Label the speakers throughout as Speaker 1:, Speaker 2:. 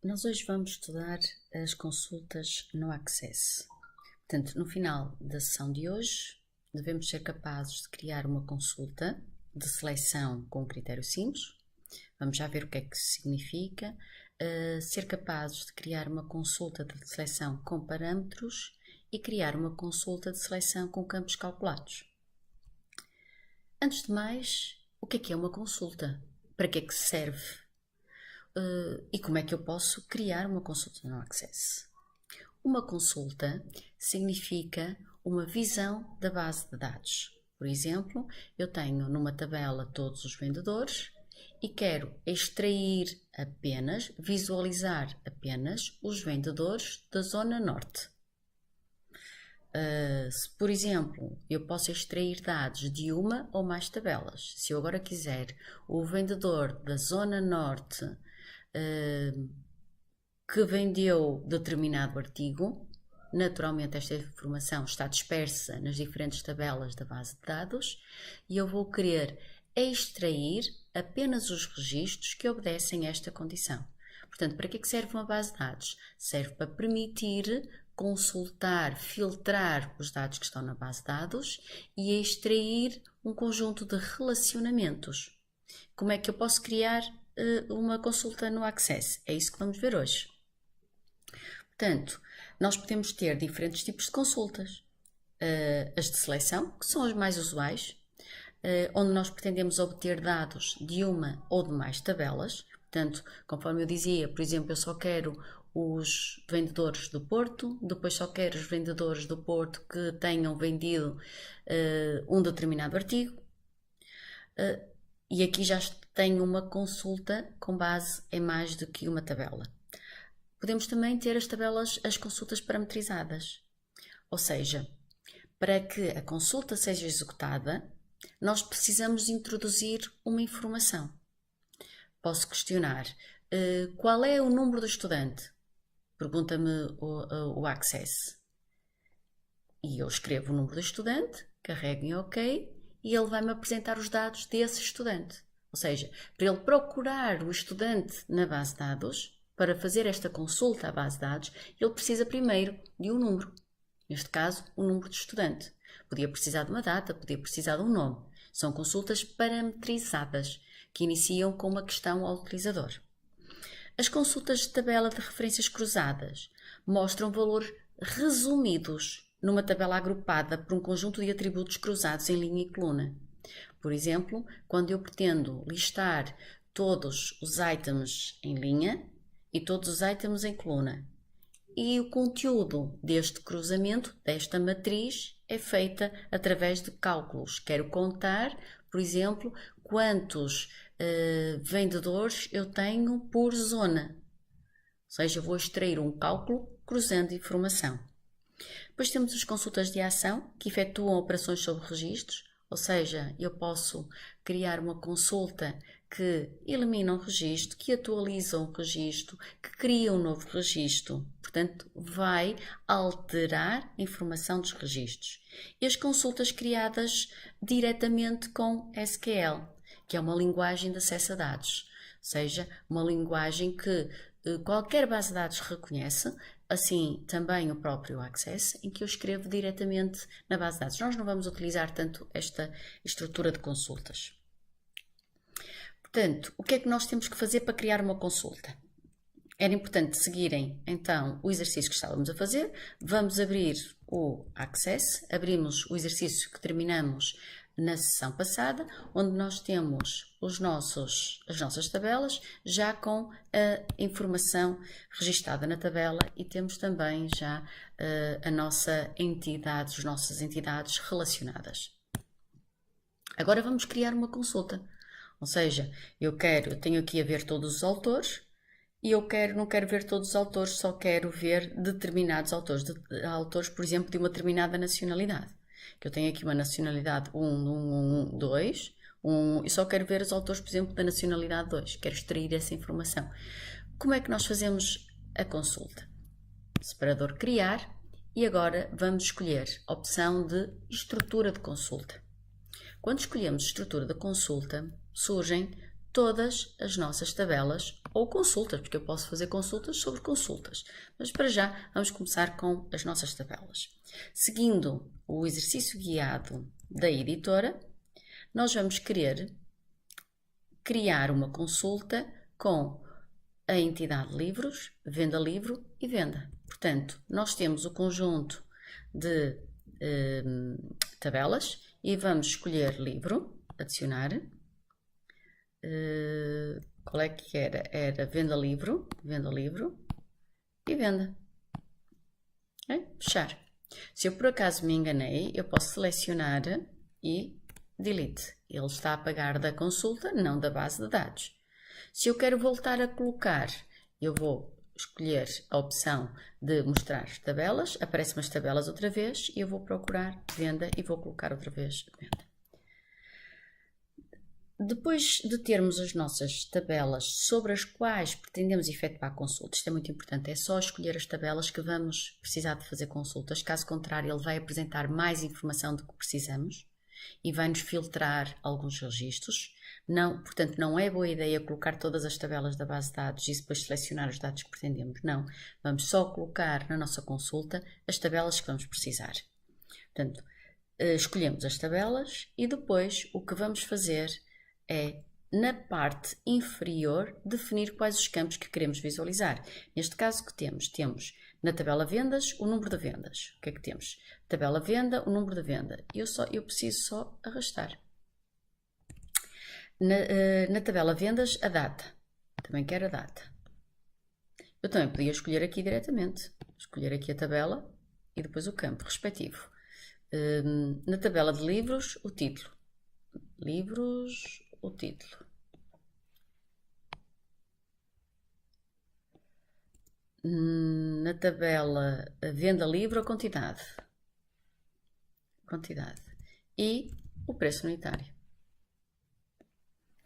Speaker 1: Nós hoje vamos estudar as consultas no Access. Portanto, no final da sessão de hoje, devemos ser capazes de criar uma consulta de seleção com um critério simples. Vamos já ver o que é que isso significa. Ser capazes de criar uma consulta de seleção com parâmetros e criar uma consulta de seleção com campos calculados. Antes de mais, o que é uma consulta? Para que é que serve? E como é que eu posso criar uma consulta no Access? Uma consulta significa uma visão da base de dados. Por exemplo, eu tenho numa tabela todos os vendedores e quero extrair apenas, visualizar apenas os vendedores da Zona Norte. Se, por exemplo, eu posso extrair dados de uma ou mais tabelas. Se eu agora quiser o vendedor da Zona Norte que vendeu determinado artigo, naturalmente esta informação está dispersa nas diferentes tabelas da base de dados e eu vou querer extrair apenas os registros que obedecem a esta condição. Portanto, para que serve uma base de dados? Serve para permitir consultar, filtrar os dados que estão na base de dados e extrair um conjunto de relacionamentos. Como é que eu posso criar uma consulta no Access? É isso que vamos ver hoje. Portanto, nós podemos ter diferentes tipos de consultas. As de seleção, que são as mais usuais, onde nós pretendemos obter dados de uma ou de mais tabelas. Portanto, conforme eu dizia, por exemplo, eu só quero os vendedores do Porto, depois só quero os vendedores do Porto que tenham vendido um determinado artigo. E aqui já tenho uma consulta com base em mais do que uma tabela. Podemos também ter as consultas parametrizadas. Ou seja, para que a consulta seja executada, nós precisamos introduzir uma informação. Posso questionar, qual é o número do estudante? Pergunta-me o Access. E eu escrevo o número do estudante, carrego em OK e ele vai-me apresentar os dados desse estudante. Ou seja, para ele procurar o estudante na base de dados, para fazer esta consulta à base de dados, ele precisa primeiro de um número. Neste caso, o número do estudante. Podia precisar de uma data, podia precisar de um nome. São consultas parametrizadas, que iniciam com uma questão ao utilizador. As consultas de tabela de referências cruzadas mostram valores resumidos numa tabela agrupada por um conjunto de atributos cruzados em linha e coluna. Por exemplo, quando eu pretendo listar todos os itens em linha e todos os itens em coluna. E o conteúdo deste cruzamento, desta matriz, é feita através de cálculos. Quero contar, por exemplo, quantos vendedores eu tenho por zona. Ou seja, vou extrair um cálculo cruzando informação. Depois temos as consultas de ação, que efetuam operações sobre registros. Ou seja, eu posso criar uma consulta que elimina um registro, que atualiza um registro, que cria um novo registro. Portanto, vai alterar a informação dos registros. E as consultas criadas diretamente com SQL, que é uma linguagem de acesso a dados. Ou seja, uma linguagem que qualquer base de dados reconhece, assim também o próprio Access, em que eu escrevo diretamente na base de dados. Nós não vamos utilizar tanto esta estrutura de consultas. Portanto, o que é que nós temos que fazer para criar uma consulta? Era importante seguirem, então, o exercício que estávamos a fazer. Vamos abrir o Access, abrimos o exercício que terminamos na sessão passada, onde nós temos as nossas tabelas já com a informação registada na tabela e temos também já a nossa entidade, as nossas entidades relacionadas. Agora vamos criar uma consulta. Ou seja, eu tenho aqui a ver todos os autores e não quero ver todos os autores, só quero ver determinados autores, autores, por exemplo, de uma determinada nacionalidade. Que eu tenho aqui uma nacionalidade 2, e só quero ver os autores, por exemplo, da nacionalidade 2. Quero extrair essa informação. Como é que nós fazemos a consulta? Separador criar e agora vamos escolher a opção de estrutura de consulta. Quando escolhemos estrutura de consulta, surgem todas as nossas tabelas ou consultas, porque eu posso fazer consultas sobre consultas. Mas para já vamos começar com as nossas tabelas. Seguindo o exercício guiado da editora, nós vamos querer criar uma consulta com a entidade livros, venda livro e venda. Portanto, nós temos o conjunto de tabelas e vamos escolher livro, adicionar. Qual é que era? Era venda livro e venda. Okay? Fechar. Se eu por acaso me enganei, eu posso selecionar e delete. Ele está a apagar da consulta, não da base de dados. Se eu quero voltar a colocar, eu vou escolher a opção de mostrar tabelas, aparecem as tabelas outra vez e eu vou procurar venda e vou colocar outra vez venda. Depois de termos as nossas tabelas sobre as quais pretendemos efetuar consultas, isto é muito importante, é só escolher as tabelas que vamos precisar de fazer consultas, caso contrário ele vai apresentar mais informação do que precisamos e vai-nos filtrar alguns registros. Portanto, não é boa ideia colocar todas as tabelas da base de dados e depois selecionar os dados que pretendemos, não. Vamos só colocar na nossa consulta as tabelas que vamos precisar. Portanto, escolhemos as tabelas e depois o que vamos fazer é, na parte inferior, definir quais os campos que queremos visualizar. Neste caso, o que temos? Temos na tabela vendas o número de vendas. O que é que temos? Tabela venda, o número de venda. Eu preciso só arrastar. Na tabela vendas, a data. Também quero a data. Eu também podia escolher aqui diretamente. Escolher aqui a tabela e depois o campo respectivo. Na tabela de livros, o título. Livros, o título. Na tabela venda livre, a quantidade. E o preço unitário.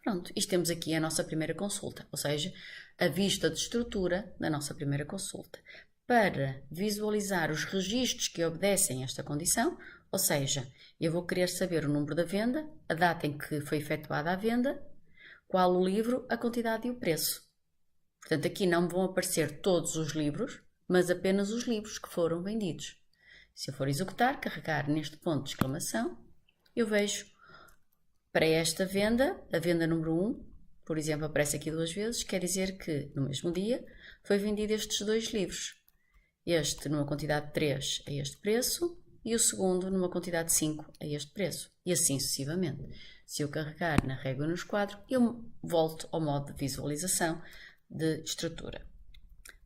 Speaker 1: Pronto, isto temos aqui a nossa primeira consulta, ou seja, a vista de estrutura da nossa primeira consulta. Para visualizar os registros que obedecem a esta condição, ou seja, eu vou querer saber o número da venda, a data em que foi efetuada a venda, qual o livro, a quantidade e o preço. Portanto, aqui não vão aparecer todos os livros, mas apenas os livros que foram vendidos. Se eu for executar, carregar neste ponto de exclamação, eu vejo para esta venda, a venda número 1, por exemplo, aparece aqui 2 vezes, quer dizer que no mesmo dia foi vendido estes 2 livros. Este numa quantidade de 3 a este preço e o segundo numa quantidade de 5 a este preço. E assim sucessivamente. Se eu carregar na régua nos quadros, eu volto ao modo de visualização de estrutura.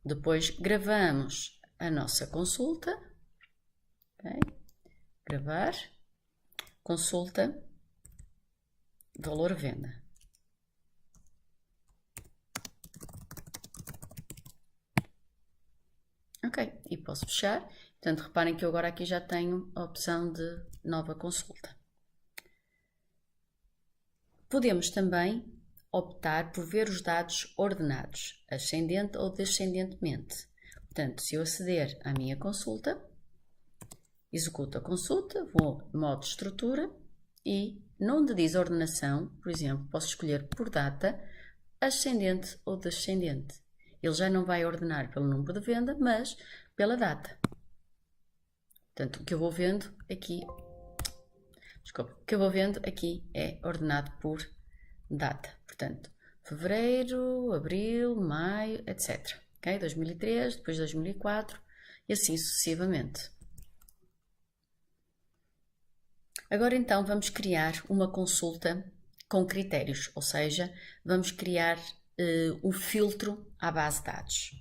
Speaker 1: Depois gravamos a nossa consulta. Okay. Gravar. Consulta. Valor venda. Ok, e posso fechar. Portanto, reparem que eu agora aqui já tenho a opção de nova consulta. Podemos também optar por ver os dados ordenados, ascendente ou descendentemente. Portanto, se eu aceder à minha consulta, executo a consulta, vou em modo de estrutura e, onde diz ordenação, por exemplo, posso escolher por data, ascendente ou descendente. Ele já não vai ordenar pelo número de venda, mas pela data. Portanto, o que eu vou vendo aqui é ordenado por data. Portanto, fevereiro, abril, maio, etc. Okay? 2003, depois 2004 e assim sucessivamente. Agora então vamos criar uma consulta com critérios, ou seja, vamos criar o filtro à base de dados.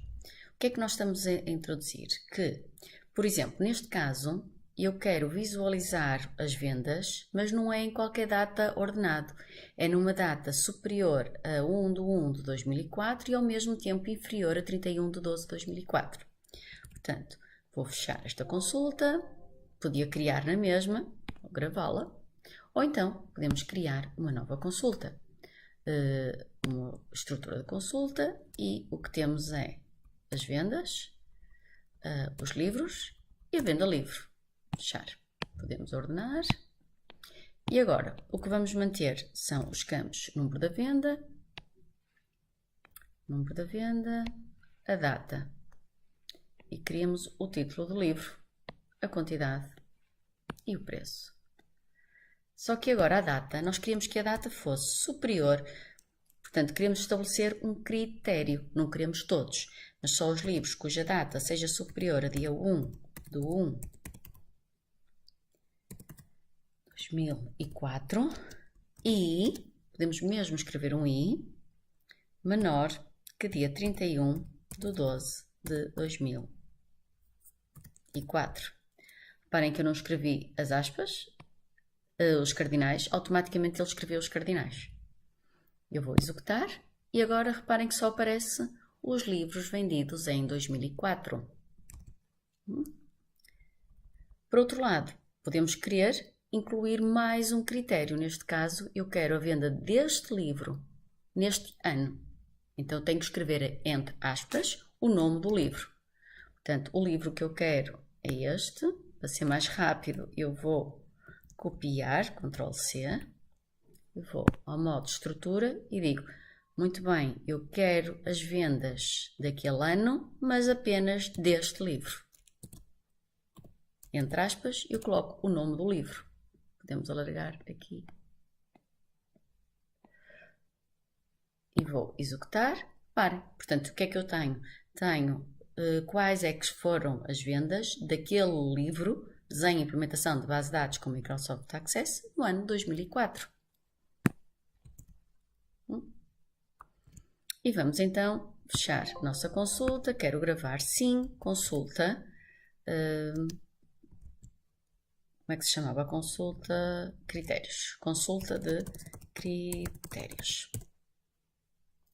Speaker 1: O que é que nós estamos a introduzir? Que, por exemplo, neste caso, eu quero visualizar as vendas, mas não é em qualquer data ordenado. É numa data superior a 1/1/2004 e ao mesmo tempo inferior a 31/12/2004. Portanto, vou fechar esta consulta, podia criar na mesma, ou gravá-la, ou então podemos criar uma nova consulta. Uma estrutura de consulta e o que temos é as vendas, os livros e a venda livre. Fechar. Podemos ordenar. E agora, o que vamos manter são os campos número da venda, número da venda, a data. E criamos o título do livro, a quantidade e o preço. Só que agora a data, nós queríamos que a data fosse superior, portanto queremos estabelecer um critério, não queremos todos, mas só os livros cuja data seja superior a dia 1/1/2004 e podemos mesmo escrever um i menor que dia 31/12/2004. Reparem que eu não escrevi as aspas, os cardinais, automaticamente ele escreveu os cardinais. Eu vou executar e agora reparem que só aparece os livros vendidos em 2004. Por outro lado, podemos querer incluir mais um critério. Neste caso, eu quero a venda deste livro neste ano. Então, tenho que escrever entre aspas o nome do livro. Portanto, o livro que eu quero é este. Para ser mais rápido, eu vou copiar, Ctrl+C, eu vou ao modo estrutura e digo, muito bem, eu quero as vendas daquele ano, mas apenas deste livro. Entre aspas, eu coloco o nome do livro. Podemos alargar aqui. E vou executar. Para. Portanto, o que é que eu tenho? Tenho quais é que foram as vendas daquele livro, Desenho e Implementação de Base de Dados com Microsoft Access, no ano 2004. E vamos então fechar nossa consulta. Quero gravar sim, consulta. Como é que se chamava a consulta? Critérios. Consulta de critérios.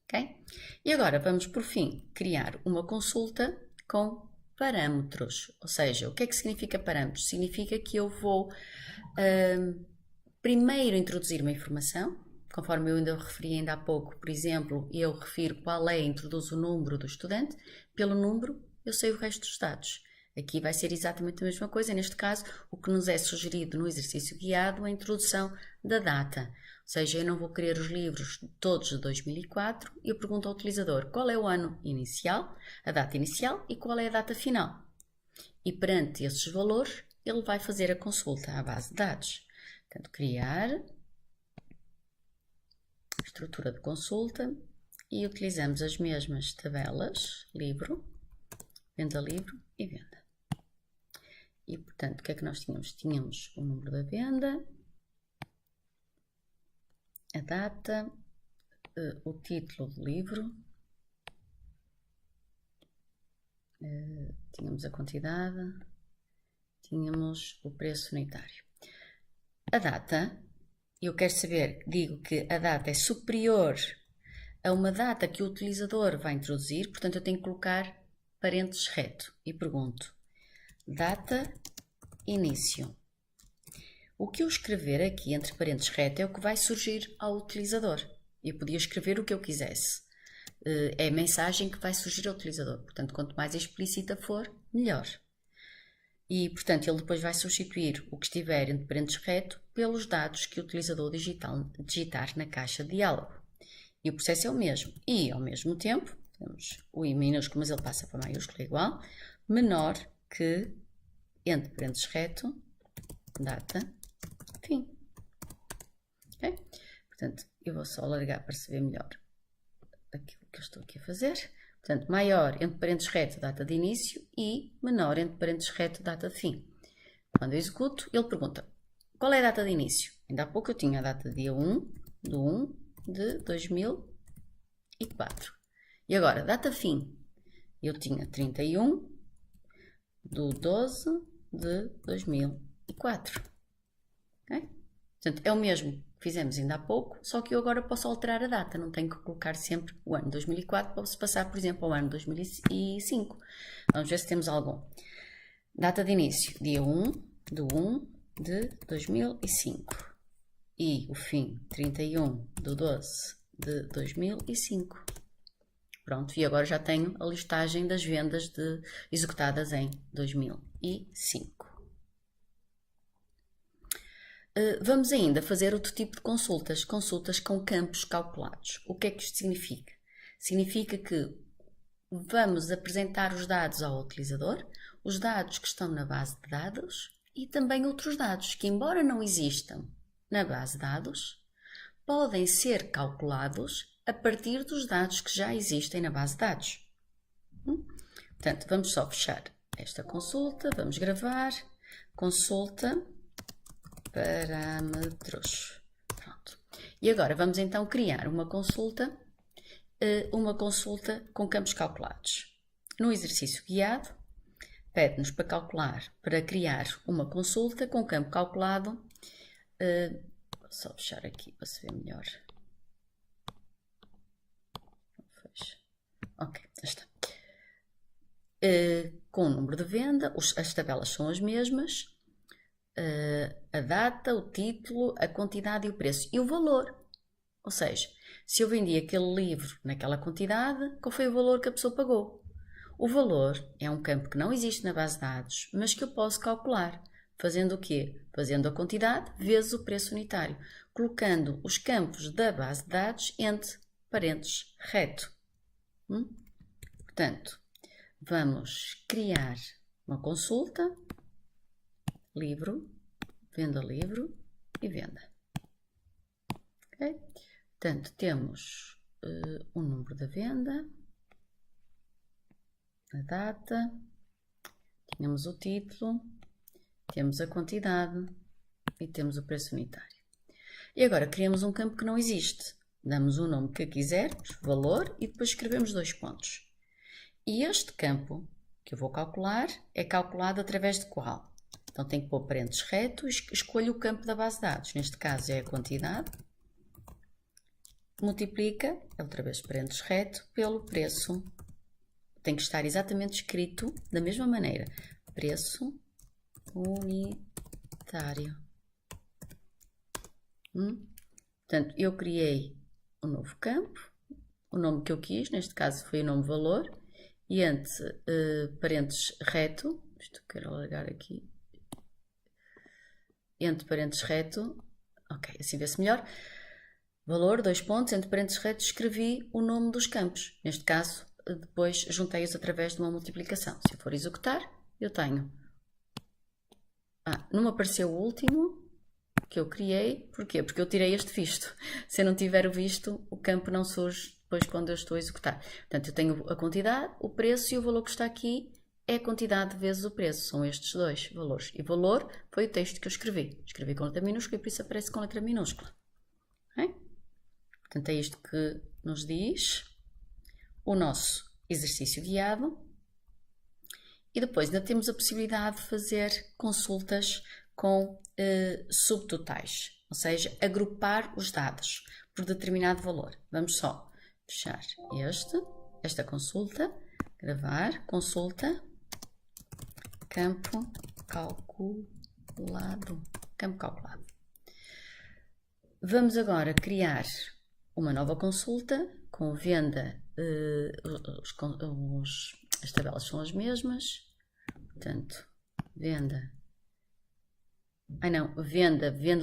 Speaker 1: Ok? E agora vamos, por fim, criar uma consulta com parâmetros. Ou seja, o que é que significa parâmetros? Significa que eu vou primeiro introduzir uma informação, conforme eu ainda referi ainda há pouco, por exemplo, eu refiro qual é, introduzo o número do estudante, pelo número eu sei o resto dos dados. Aqui vai ser exatamente a mesma coisa, neste caso, o que nos é sugerido no exercício guiado é a introdução da data. Ou seja, eu não vou querer os livros todos de 2004 e eu pergunto ao utilizador qual é o ano inicial, a data inicial e qual é a data final. E perante esses valores, ele vai fazer a consulta à base de dados. Portanto, criar estrutura de consulta e utilizamos as mesmas tabelas, livro, venda livro e venda. E, portanto, o que é que nós tínhamos? Tínhamos o número da venda, a data, o título do livro, tínhamos a quantidade, tínhamos o preço unitário. A data, eu quero saber, digo que a data é superior a uma data que o utilizador vai introduzir, portanto, eu tenho que colocar parênteses reto e pergunto, data início. O que eu escrever aqui entre parênteses reto é o que vai surgir ao utilizador. Eu podia escrever o que eu quisesse. É a mensagem que vai surgir ao utilizador. Portanto, quanto mais explícita for, melhor. E, portanto, ele depois vai substituir o que estiver entre parênteses reto pelos dados que o utilizador digitar na caixa de diálogo. E o processo é o mesmo. E, ao mesmo tempo, temos o i minúsculo, mas ele passa para maiúsculo, é igual, menor que, entre parênteses reto, data, fim. Ok? Portanto, eu vou só alargar para se ver melhor aquilo que eu estou aqui a fazer. Portanto, maior entre parênteses reto, data de início e menor entre parênteses reto, data de fim. Quando eu executo, ele pergunta, qual é a data de início? Ainda há pouco eu tinha a data de dia 1/1/2004. E agora, data fim. Eu tinha 31/12/2004. Okay? Portanto, é o mesmo que fizemos ainda há pouco, só que eu agora posso alterar a data, não tenho que colocar sempre o ano 2004, posso passar, por exemplo, ao ano 2005. Vamos ver se temos algum. Data de início, dia 1/1/2005. E o fim, 31/12/2005. Pronto, e agora já tenho a listagem das vendas executadas em 2005. Vamos ainda fazer outro tipo de consultas, consultas com campos calculados. O que é que isto significa? Significa que vamos apresentar os dados ao utilizador, os dados que estão na base de dados e também outros dados que, embora não existam na base de dados, podem ser calculados a partir dos dados que já existem na base de dados. Portanto, vamos só fechar esta consulta, vamos gravar, consulta, parâmetros. Pronto. E agora vamos então criar uma consulta com campos calculados. No exercício guiado, pede-nos para calcular, para criar uma consulta com campo calculado. Vou só fechar aqui para se ver melhor. Ok, já está. Com o número de venda, as tabelas são as mesmas, a data, o título, a quantidade e o preço e o valor. Ou seja, se eu vendi aquele livro naquela quantidade, qual foi o valor que a pessoa pagou? O valor é um campo que não existe na base de dados, mas que eu posso calcular. Fazendo o quê? Fazendo a quantidade vezes o preço unitário, colocando os campos da base de dados entre parênteses reto. Portanto, vamos criar uma consulta, livro e venda. Ok? Portanto, temos o número da venda, a data, tínhamos o título, temos a quantidade e temos o preço unitário. E agora criamos um campo que não existe. Damos o nome que quisermos, valor, e depois escrevemos 2 pontos. E este campo que eu vou calcular é calculado através de qual? Então tenho que pôr parênteses reto e escolho o campo da base de dados. Neste caso é a quantidade. Multiplica, outra vez parênteses reto, pelo preço. Tem que estar exatamente escrito da mesma maneira. Preço unitário. Portanto, eu criei um novo campo. O nome que eu quis, neste caso foi o nome valor. E entre parênteses reto, isto eu quero alargar aqui. Entre parênteses reto, ok, assim vê-se melhor. Valor, 2 pontos, entre parênteses reto, escrevi o nome dos campos. Neste caso, depois juntei-os através de uma multiplicação. Se eu for executar, eu tenho. Não me apareceu o último que eu criei. Porquê? Porque eu tirei este visto. Se eu não tiver o visto, o campo não surge depois quando eu estou a executar. Portanto, eu tenho a quantidade, o preço e o valor que está aqui é a quantidade vezes o preço. São estes 2 valores. E valor foi o texto que eu escrevi. Escrevi com letra minúscula e por isso aparece com letra minúscula. Okay? Portanto, é isto que nos diz o nosso exercício guiado. E depois ainda temos a possibilidade de fazer consultas com subtotais, ou seja, agrupar os dados por determinado valor. Vamos só fechar esta consulta, gravar, consulta, campo calculado. Vamos agora criar uma nova consulta com venda, as tabelas são as mesmas, portanto, venda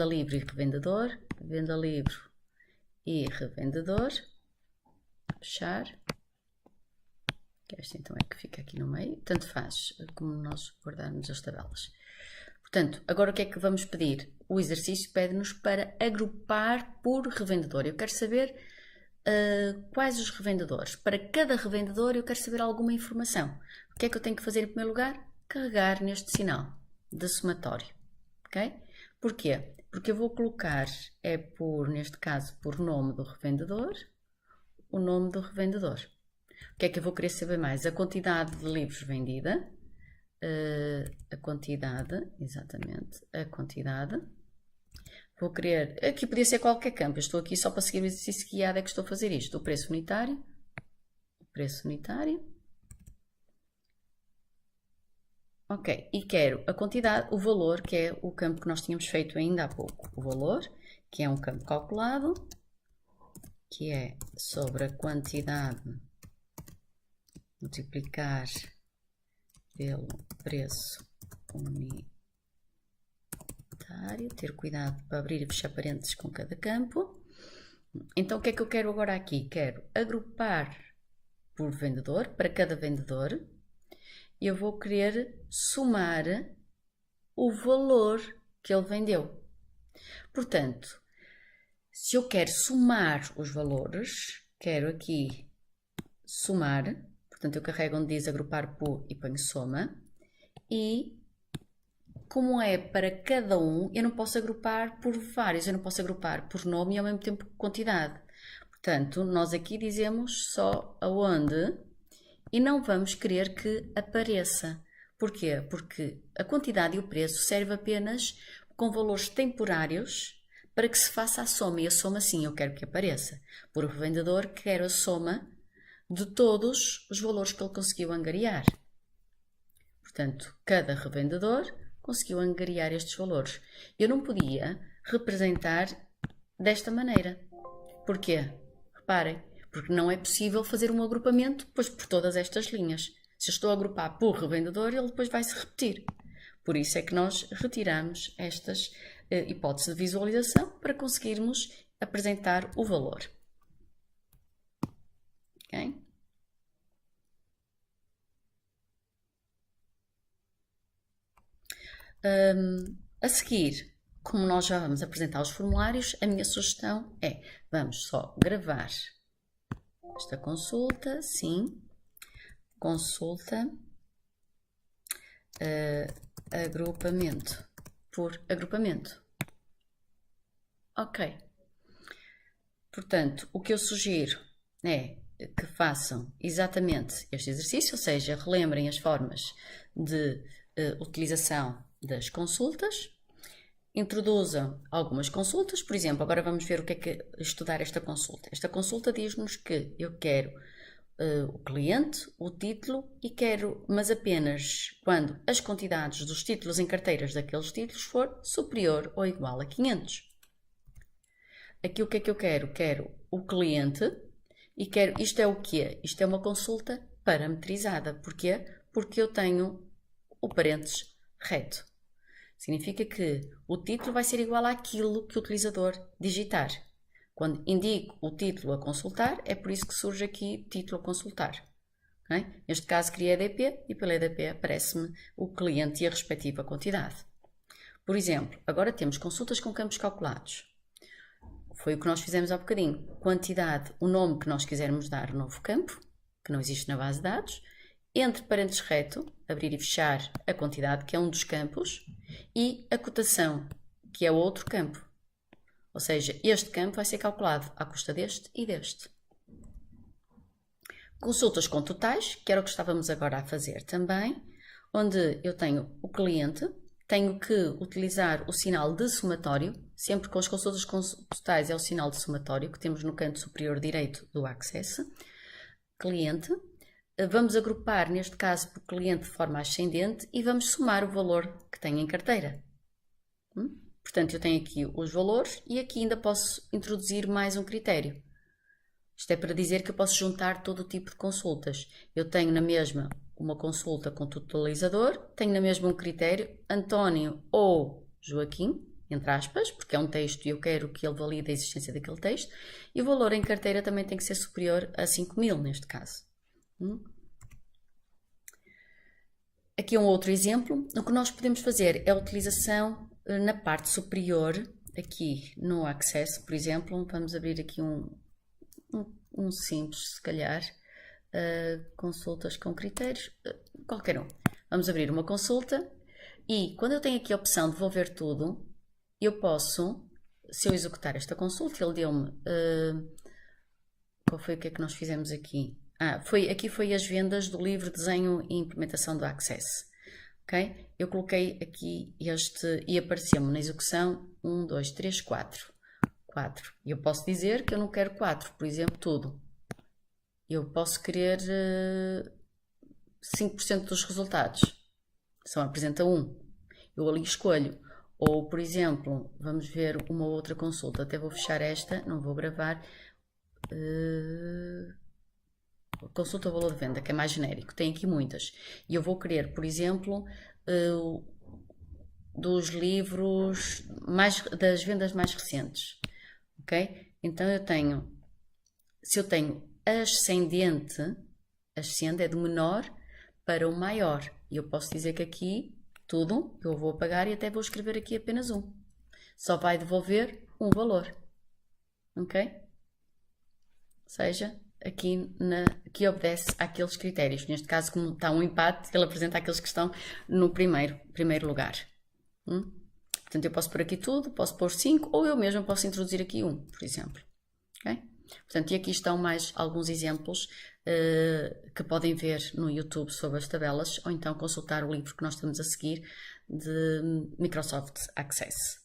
Speaker 1: livre e revendedor, venda livre e revendedor, fechar, que esta então é que fica aqui no meio, tanto faz como nós guardarmos as tabelas. Portanto, agora o que é que vamos pedir? O exercício pede-nos para agrupar por revendedor. Eu quero saber quais os revendedores. Para cada revendedor eu quero saber alguma informação. O que é que eu tenho que fazer em primeiro lugar? Carregar neste sinal de somatório. Ok? Porquê? Porque eu vou colocar, neste caso, por nome do revendedor, o nome do revendedor. O que é que eu vou querer saber mais? A quantidade de livros vendida. A quantidade. Vou querer, aqui podia ser qualquer campo, eu estou aqui só para seguir o exercício guiado, é que estou a fazer isto. O preço unitário. Ok, e quero a quantidade, o valor, que é o campo que nós tínhamos feito ainda há pouco. O valor, que é um campo calculado, que é sobre a quantidade multiplicar pelo preço unitário. Ter cuidado para abrir e fechar parênteses com cada campo. Então, o que é que eu quero agora aqui? Quero agrupar por vendedor, para cada vendedor, eu vou querer somar o valor que ele vendeu. Portanto, se eu quero somar os valores, quero aqui somar, portanto eu carrego onde diz agrupar por e ponho soma, e como é para cada um, eu não posso agrupar por vários, eu não posso agrupar por nome e ao mesmo tempo quantidade. Portanto, nós aqui dizemos só aonde e não vamos querer que apareça. Porquê? Porque a quantidade e o preço serve apenas com valores temporários para que se faça a soma. E a soma, sim, eu quero que apareça. Por revendedor, quero a soma de todos os valores que ele conseguiu angariar. Portanto, cada revendedor conseguiu angariar estes valores. Eu não podia representar desta maneira. Porquê? Reparem, porque não é possível fazer um agrupamento depois por todas estas linhas. Se eu estou a agrupar por revendedor, ele depois vai se repetir. Por isso é que nós retiramos estas hipóteses de visualização para conseguirmos apresentar o valor. Ok? A seguir, como nós já vamos apresentar os formulários, a minha sugestão é, vamos só gravar esta consulta, sim, consulta, agrupamento, por agrupamento. Ok. Portanto, o que eu sugiro é que façam exatamente este exercício, ou seja, relembrem as formas de utilização das consultas, introduzam algumas consultas, por exemplo, agora vamos ver o que é estudar esta consulta. Esta consulta diz-nos que eu quero o cliente, o título e quero, mas apenas quando as quantidades dos títulos em carteiras daqueles títulos for superior ou igual a 500. Aqui o que é que eu quero? Quero o cliente e quero, isto é o quê? Isto é uma consulta parametrizada. Porquê? Porque eu tenho o parênteses reto. Significa que o título vai ser igual àquilo que o utilizador digitar. Quando indico o título a consultar, é por isso que surge aqui título a consultar. Okay? Neste caso, criei EDP e pela EDP aparece-me o cliente e a respectiva quantidade. Por exemplo, agora temos consultas com campos calculados. Foi o que nós fizemos há bocadinho. Quantidade, o nome que nós quisermos dar novo campo, que não existe na base de dados, entre parênteses reto, abrir e fechar a quantidade, que é um dos campos, e a cotação, que é o outro campo. Ou seja, este campo vai ser calculado à custa deste e deste. Consultas com totais, que era o que estávamos agora a fazer também, onde eu tenho o cliente, tenho que utilizar o sinal de somatório, sempre com as consultas com totais é o sinal de somatório que temos no canto superior direito do Access. Cliente, vamos agrupar neste caso por cliente de forma ascendente e vamos somar o valor que tem em carteira. Portanto, eu tenho aqui os valores e aqui ainda posso introduzir mais um critério. Isto é para dizer que eu posso juntar todo o tipo de consultas. Eu tenho na mesma uma consulta com totalizador, tenho na mesma um critério, António ou Joaquim, entre aspas, porque é um texto e eu quero que ele valide a existência daquele texto, e o valor em carteira também tem que ser superior a 5.000 neste caso. Aqui é um outro exemplo. O que nós podemos fazer é a utilização na parte superior, aqui no Access, por exemplo, vamos abrir aqui um simples, se calhar, consultas com critérios, qualquer um. Vamos abrir uma consulta e quando eu tenho aqui a opção de devolver tudo, eu posso, se eu executar esta consulta, ele deu-me, qual foi o que é que nós fizemos aqui? Aqui foi as vendas do livro Desenho e Implementação do Access. Okay? Eu coloquei aqui este e apareceu-me na execução 1, 2, 3, 4. 4. E eu posso dizer que eu não quero 4, por exemplo, tudo. Eu posso querer 5% dos resultados. Só apresenta 1. Eu ali escolho. Ou, por exemplo, vamos ver uma outra consulta. Até vou fechar esta, não vou gravar. Consulta o valor de venda, que é mais genérico, tem aqui muitas. E eu vou querer, por exemplo, dos livros, das vendas mais recentes. Ok? Então eu tenho, se eu tenho ascendente, ascende, é do menor para o maior. E eu posso dizer que aqui, tudo, eu vou apagar e até vou escrever aqui apenas um. Só vai devolver um valor. Ok? Ou seja, aqui obedece àqueles critérios. Neste caso, como está um empate, ele apresenta aqueles que estão no primeiro lugar. Portanto, eu posso pôr aqui tudo, posso pôr 5, ou eu mesmo posso introduzir aqui 1, por exemplo. Okay? Portanto, e aqui estão mais alguns exemplos que podem ver no YouTube sobre as tabelas, ou então consultar o livro que nós estamos a seguir de Microsoft Access.